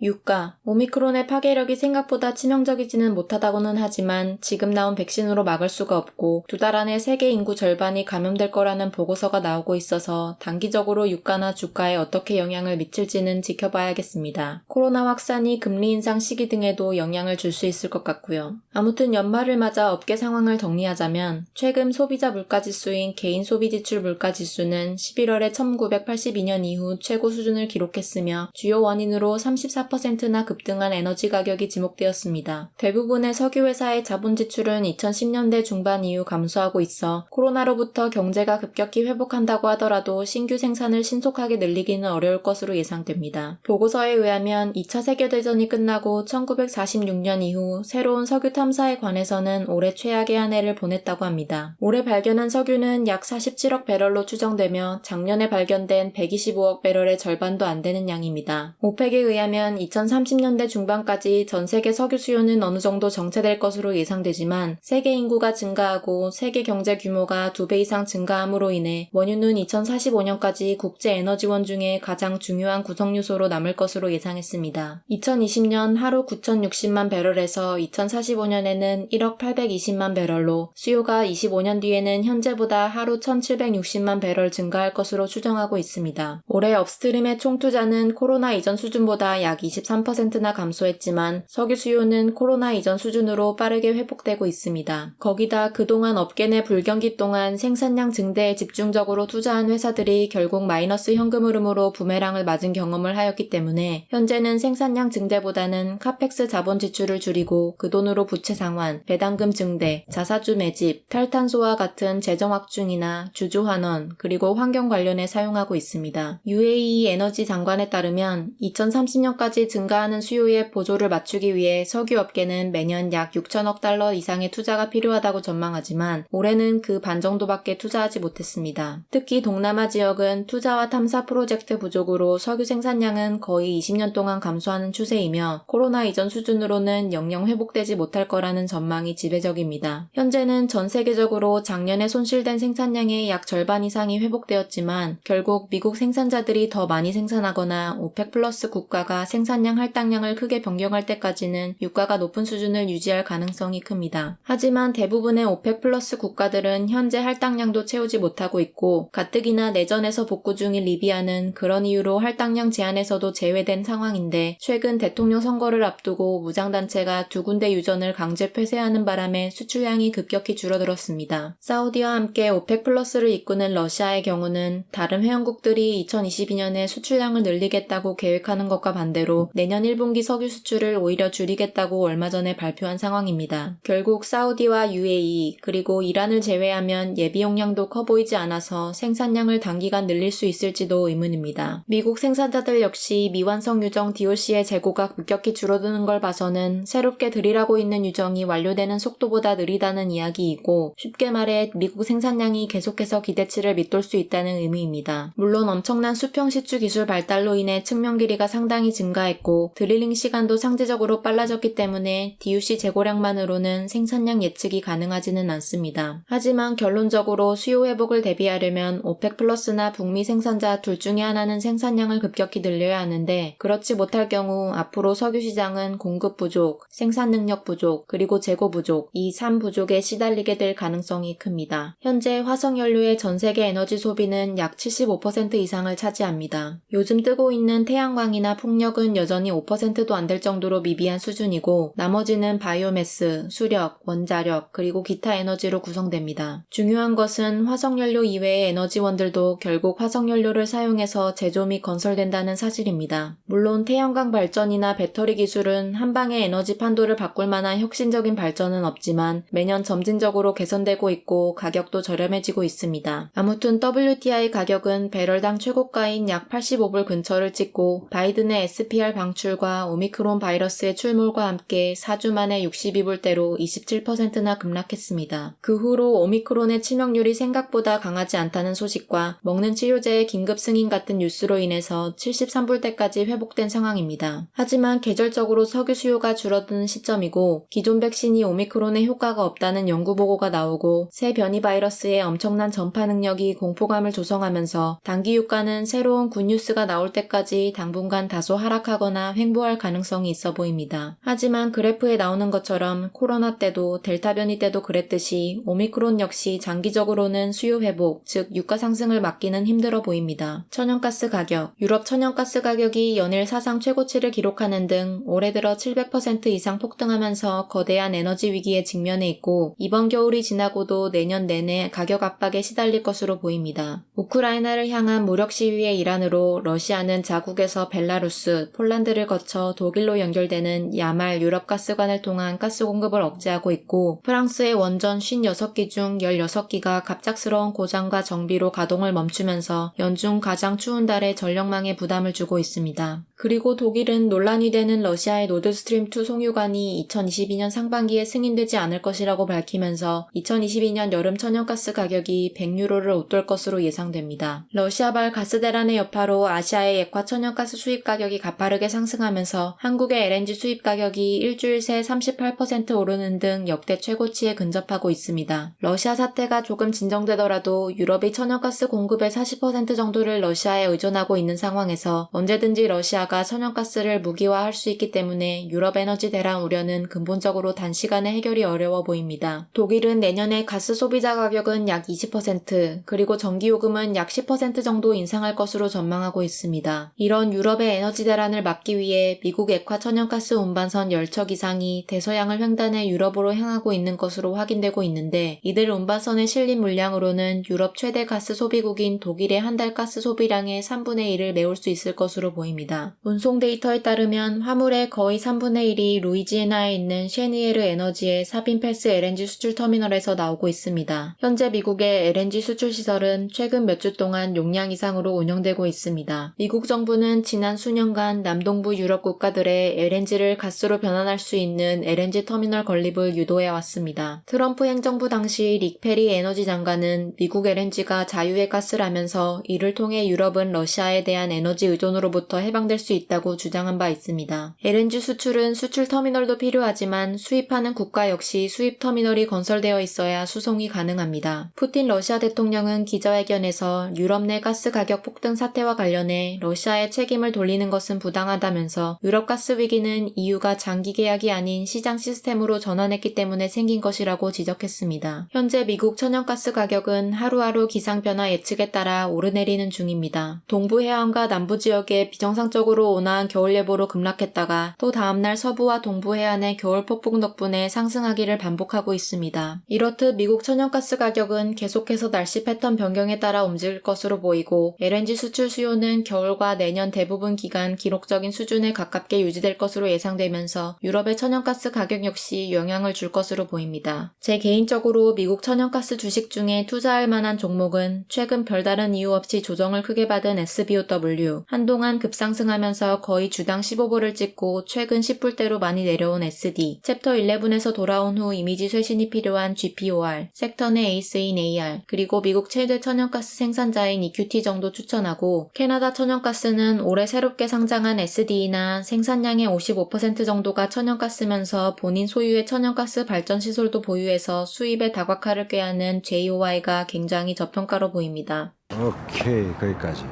유가, 오미크론의 파괴력이 생각보다 치명적이지는 못하다고는 하지만 지금 나온 백신으로 막을 수가 없고 2달 안에 세계 인구 절반이 감염될 거라는 보고서가 나오고 있어서 단기적으로 유가나 주가에 어떻게 영향을 미칠지는 지켜봐야겠습니다. 코로나 확산이 금리 인상 시기 등에도 영향을 줄 수 있을 것 같고요. 아무튼 연말을 맞아 업계 상황을 정리하자면 최근 소비자 물가지수인 개인 소비지출 물가지수는 11월에 1982년 이후 최고 수준을 기록했으며 주요 원인으로 34%나 급등한 에너지 가격이 지목되었습니다. 대부분의 석유회사의 자본 지출은 2010년대 중반 이후 감소하고 있어 코로나로부터 경제가 급격히 회복한다고 하더라도 신규 생산을 신속하게 늘리기는 어려울 것으로 예상됩니다. 보고서에 의하면 2차 세계대전이 끝나고 1946년 이후 새로운 석유 탐사에 관해서는 올해 최악의 한 해를 보냈다고 합니다. 올해 발견한 석유는 약 47억 배럴로 추정되며 작년에 발견된 125억 배럴의 절반도 안 되는 양입니다. 오펙에 의하면 2030년대 중반까지 전 세계 석유 수요는 어느 정도 정체될 것으로 예상되지만 세계 인구가 증가하고 세계 경제 규모가 2배 이상 증가함으로 인해 원유는 2045년까지 국제 에너지원 중에 가장 중요한 구성 요소로 남을 것으로 예상했습니다. 2020년 하루 9,060만 배럴에서 2045년에는 1억 820만 배럴로 수요가 25년 뒤에는 현재보다 하루 1,760만 배럴 증가할 것으로 추정하고 있습니다. 올해 업스트림의 총 투자는 코로나 이전 수준보다 약 23%나 감소했지만 석유 수요는 코로나 이전 수준으로 빠르게 회복되고 있습니다. 거기다 그동안 업계 내 불경기 동안 생산량 증대에 집중적으로 투자한 회사들이 결국 마이너스 현금 흐름으로 부메랑을 맞은 경험을 하였기 때문에 현재는 생산량 증대보다는 카펙스 자본 지출을 줄이고 그 돈으로 부채 상환, 배당금 증대, 자사주 매집, 탈탄소와 같은 재정 확충이나 주주 환원, 그리고 환경 관련에 사용하고 있습니다. UAE 에너지 장관에 따르면 2030년까지 증가하는 수요에 보조를 맞추기 위해 석유업계는 매년 약 6천억 달러 이상의 투자가 필요하다고 전망하지만 올해는 그 반 정도밖에 투자하지 못했습니다. 특히 동남아 지역은 투자와 탐사 프로젝트 부족으로 석유 생산량은 거의 20년 동안 감소하는 추세이며 코로나 이전 수준으로는 영영 회복되지 못할 거라는 전망이 지배적입니다. 현재는 전 세계적으로 작년에 손실된 생산량의 약 절반 이상이 회복되었지만 결국 미국 생산자들이 더 많이 생산하거나 오펙 플러스 국가가 생산량 할당량을 크게 변경할 때까지는 유가가 높은 수준을 유지할 가능성이 큽니다. 하지만 대부분의 오펙 플러스 국가들은 현재 할당량도 채우지 못하고 있고 가뜩이나 내전에서 복구 중인 리비아는 그런 이유로 할당량 제한에서도 제외된 상황인데 최근 대통령 선거를 앞두고 무장단체가 2군데 유전을 강제 폐쇄하는 바람에 수출량이 급격히 줄어들었습니다. 사우디와 함께 오펙 플러스를 이끄는 러시아의 경우는 다른 회원국들이 2022년에 수출량을 늘리겠다고 계획하는 것과 반대로 내년 1분기 석유 수출을 오히려 줄이겠다고 얼마 전에 발표한 상황입니다. 결국 사우디와 UAE 그리고 이란을 제외하면 예비 용량도 커 보이지 않아서 생산량을 단기간 늘릴 수 있을지도 의문입니다. 미국 생산자들 역시 미완성 유정 DOC의 재고가 급격히 줄어드는 걸 봐서는 새롭게 들이라고 있는 유정이 완료되는 속도보다 느리다는 이야기이고 쉽게 말해 미국 생산량이 계속해서 기대치를 밑돌 수 있다는 의미입니다. 물론 엄청난 수평 시추 기술 발달로 인해 측면 길이가 상당히 증가했고 드릴링 시간도 상대적으로 빨라졌기 때문에 DUC 재고량만으로는 생산량 예측이 가능하지는 않습니다. 하지만 결론적으로 수요 회복을 대비하려면 오펙 플러스나 북미 생산자 둘 중에 하나는 생산량을 급격히 늘려야 하는데 그렇지 못할 경우 앞으로 석유 시장은 공급 부족, 생산 능력 부족, 그리고 재고 부족, 이 3부족에 시달리게 될 가능성이 큽니다. 현재 화석연료의 전 세계 에너지 소비는 약 75% 이상을 차지합니다. 요즘 뜨고 있는 태양광이나 풍력은 여전히 5%도 안 될 정도로 미비한 수준이고 나머지는 바이오매스, 수력, 원자력, 그리고 기타 에너지로 구성됩니다. 중요한 것은 화석연료 이외의 에너지원들도 결국 화석연료를 사용해서 제조 및 건설된다는 사실입니다. 물론 태양광 발전이나 배터리 기술은 한방의 에너지 판도를 바꿀 만한 혁신적인 발전은 없지만 매년 점진적으로 개선되고 있고 가격도 저렴해지고 있습니다. 아무튼 WTI 가격은 배럴당 최고가인 약 85불 근처를 찍고 바이든의 SPR 방출과 오미크론 바이러스의 출몰과 함께 4주 만에 62불대로 27%나 급락했습니다. 그 후로 오미크론의 치명률이 생각보다 강하지 않다는 소식과 먹는 치료제의 긴급 승인 같은 뉴스로 인해서 73불대까지 회복된 상황입니다. 하지만 계절적으로 석유 수요가 줄어드는 시점이고 기존 백신이 오미크론에 효과가 없다는 연구 보고가 나오고 새 변이 바이러스의 엄청난 전파 능력이 공포감을 조성하면서 단기 유가는 새로운 굿뉴스가 나올 때까지 당분간 다소 하락할 하락하거나 횡보할 가능성이 있어 보입니다. 하지만 그래프에 나오는 것처럼 코로나 때도 델타 변이 때도 그랬듯이 오미크론 역시 장기적으로는 수요 회복, 즉 유가 상승을 막기는 힘들어 보입니다. 천연가스 가격, 유럽 천연가스 가격이 연일 사상 최고치를 기록하는 등 올해 들어 700% 이상 폭등하면서 거대한 에너지 위기에 직면해 있고 이번 겨울이 지나고도 내년 내내 가격 압박에 시달릴 것으로 보입니다. 우크라이나를 향한 무력 시위의 일환으로 러시아는 자국에서 벨라루스, 폴란드를 거쳐 독일로 연결되는 야말 유럽 가스관을 통한 가스 공급을 억제하고 있고 프랑스의 원전 56기 중 16기가 갑작스러운 고장과 정비로 가동을 멈추면서 연중 가장 추운 달에 전력망에 부담을 주고 있습니다. 그리고 독일은 논란이 되는 러시아의 노드스트림2 송유관이 2022년 상반기에 승인되지 않을 것이라고 밝히면서 2022년 여름 천연가스 가격이 100유로를 웃돌 것으로 예상됩니다. 러시아발 가스 대란의 여파로 아시아의 액화 천연가스 수입 가격이 가파르게 상승하면서 한국의 LNG 수입 가격이 일주일 새 38% 오르는 등 역대 최고치에 근접하고 있습니다. 러시아 사태가 조금 진정되더라도 유럽이 천연가스 공급의 40% 정도를 러시아에 의존하고 있는 상황에서 언제든지 러시아가 천연가스를 무기화할 수 있기 때문에 유럽 에너지 대란 우려는 근본적으로 단시간에 해결이 어려워 보입니다. 독일은 내년에 가스 소비자 가격은 약 20%, 그리고 전기요금은 약 10% 정도 인상할 것으로 전망하고 있습니다. 이런 유럽의 에너지 대란을 막기 위해 미국 액화 천연가스 운반선 10척 이상이 대서양을 횡단해 유럽으로 향하고 있는 것으로 확인되고 있는데 이들 운반선에 실린 물량으로는 유럽 최대 가스 소비국인 독일의 한 달 가스 소비량의 3분의 1을 메울 수 있을 것으로 보입니다. 운송 데이터에 따르면 화물의 거의 3분의 1이 루이지애나에 있는 셰니에르 에너지의 사빈패스 LNG 수출 터미널에서 나오고 있습니다. 현재 미국의 LNG 수출 시설은 최근 몇 주 동안 용량 이상으로 운영되고 있습니다. 미국 정부는 지난 수년간 남동부 유럽 국가들의 LNG를 가스로 변환할 수 있는 LNG 터미널 건립을 유도해 왔습니다. 트럼프 행정부 당시 릭 페리 에너지 장관은 미국 LNG가 자유의 가스라면서 이를 통해 유럽은 러시아에 대한 에너지 의존으로부터 해방될 수 있다고 주장한 바 있습니다. LNG 수출은 수출 터미널도 필요하지만 수입하는 국가 역시 수입 터미널이 건설되어 있어야 수송이 가능합니다. 푸틴 러시아 대통령은 기자회견에서 유럽 내 가스 가격 폭등 사태와 관련해 러시아의 책임을 돌리는 것은 부당하다면서 유럽 가스 위기는 EU가 장기 계약이 아닌 시장 시스템으로 전환했기 때문에 생긴 것이라고 지적했습니다. 현재 미국 천연가스 가격은 하루하루 기상변화 예측에 따라 오르내리는 중입니다. 동부 해안과 남부 지역에 비정상적으로 온화한 겨울 예보로 급락했다가 또 다음날 서부와 동부 해안의 겨울 폭풍 덕분에 상승하기를 반복하고 있습니다. 이렇듯 미국 천연가스 가격은 계속해서 날씨 패턴 변경에 따라 움직일 것으로 보이고 LNG 수출 수요는 겨울과 내년 대부분 기간 기록적인 수준에 가깝게 유지될 것으로 예상되면서 유럽의 천연가스 가격 역시 영향을 줄 것으로 보입니다. 제 개인적으로 미국 천연가스 주식 중에 투자할 만한 종목은 최근 별다른 이유 없이 조정을 크게 받은 SBOW, 한동안 급상승하면서 거의 주당 15불을 찍고 최근 10불대로 많이 내려온 SD, 챕터 11에서 돌아온 후 이미지 쇄신이 필요한 GPOR, 섹터 내 에이스인 AR, 그리고 미국 최대 천연가스 생산자인 EQT 정도 추천하고 캐나다 천연가스는 올해 새롭게 상장한 SD나 생산량의 55% 정도가 천연가스면서 본인 소유의 천연가스 발전 시설도 보유해서 수입의 다각화를 꾀하는 JOI가 굉장히 저평가로 보입니다. 오케이, 거기까지.